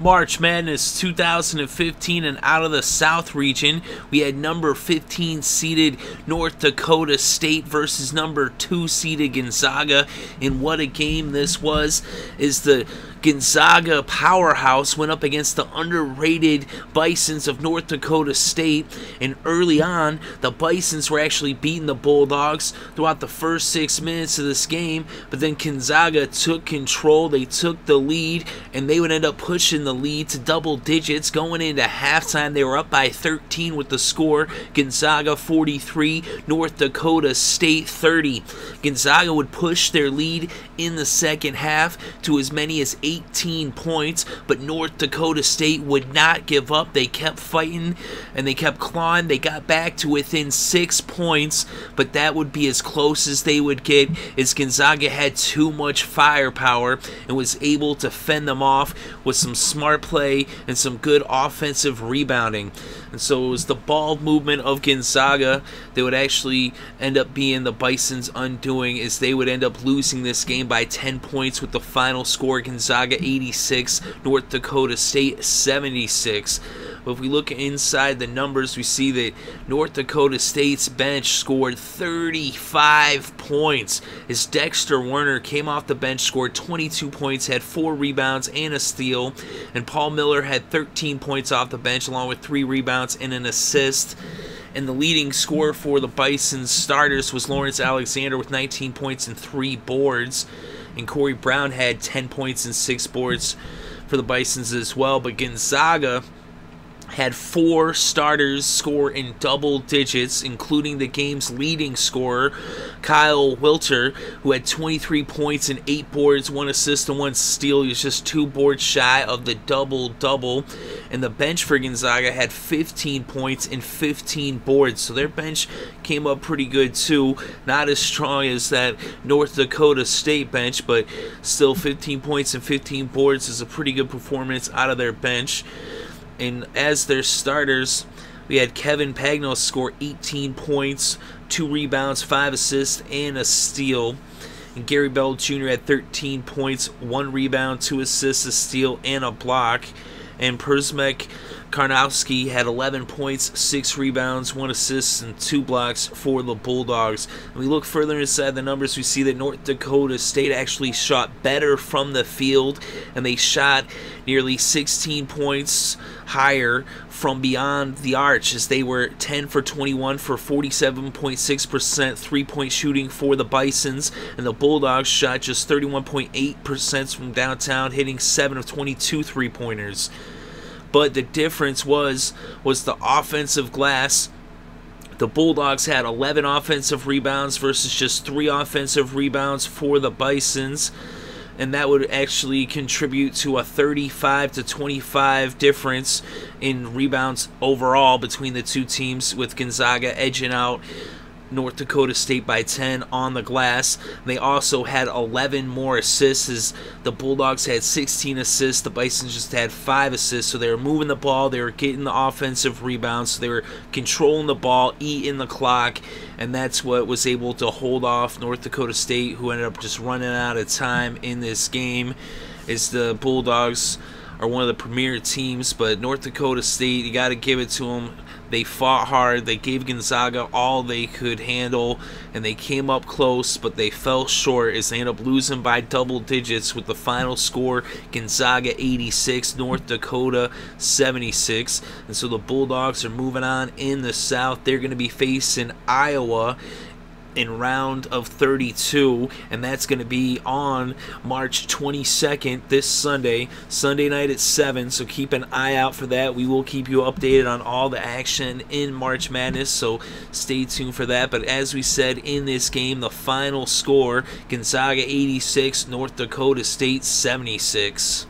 March Madness 2015, and out of the South region, we had number 15 seeded North Dakota State versus number 2 seeded Gonzaga. And what a game this was, is the Gonzaga powerhouse went up against the underrated Bisons of North Dakota State, and early on, the Bisons were actually beating the Bulldogs throughout the first 6 minutes of this game, but then Gonzaga took control, they took the lead, and they would end up pushing the lead to double digits. Going into halftime, they were up by 13 with the score, Gonzaga 43, North Dakota State 30. Gonzaga would push their lead in the second half to as many as 18 points, but North Dakota State would not give up. They kept fighting and they kept clawing. They got back to within 6 points, but that would be as close as they would get, as Gonzaga had too much firepower and was able to fend them off with some smart play and some good offensive rebounding. And so it was the ball movement of Gonzaga that would actually end up being the Bison's undoing, as they would end up losing this game by 10 points with the final score, Gonzaga 86, North Dakota State 76. But if we look inside the numbers, we see that North Dakota State's bench scored 35 points, as Dexter Werner came off the bench, scored 22 points, had 4 rebounds and a steal, and Paul Miller had 13 points off the bench along with 3 rebounds and an assist. And the leading scorer for the Bison's starters was Lawrence Alexander with 19 points and 3 boards. And Corey Brown had 10 points and 6 boards for the Bisons as well. But Gonzaga had 4 starters score in double digits, including the game's leading scorer, Kyle Wiltjer, who had 23 points and 8 boards, 1 assist and 1 steal. He was just 2 boards shy of the double-double. And the bench for Gonzaga had 15 points and 15 boards. So their bench came up pretty good too. Not as strong as that North Dakota State bench, but still 15 points and 15 boards is a pretty good performance out of their bench. And as their starters, we had Kevin Pangos score 18 points, 2 rebounds, 5 assists, and a steal. And Gary Bell Jr. had 13 points, 1 rebound, 2 assists, a steal, and a block. And Przmek Karnowski had 11 points, 6 rebounds, 1 assist, and 2 blocks for the Bulldogs. And we look further inside the numbers, we see that North Dakota State actually shot better from the field, and they shot nearly 16 points higher from beyond the arch, as they were 10 for 21 for 47.6% three-point shooting for the Bisons, and the Bulldogs shot just 31.8% from downtown, hitting 7 of 22 three-pointers. But the difference was the offensive glass. The Bulldogs had 11 offensive rebounds versus just 3 offensive rebounds for the Bisons, and that would actually contribute to a 35-25 difference in rebounds overall between the two teams, with Gonzaga edging out North Dakota State by 10 on the glass. They also had 11 more assists, as the Bulldogs had 16 assists. The Bisons just had 5 assists, so they were moving the ball, they were getting the offensive rebounds, so they were controlling the ball, eating the clock, and that's what was able to hold off North Dakota State, who ended up just running out of time in this game, as the Bulldogs are one of the premier teams. But North Dakota State, you got to give it to them. They fought hard. They gave Gonzaga all they could handle, and they came up close, but they fell short, as they ended up losing by double digits with the final score, Gonzaga 86, North Dakota 76. And so the Bulldogs are moving on in the South. They're going to be facing Iowa in round of 32, and that's going to be on March 22nd, this Sunday night at 7, so keep an eye out for that. We will keep you updated on all the action in March Madness, so stay tuned for that. But as we said, in this game, the final score, Gonzaga 86, North Dakota State 76.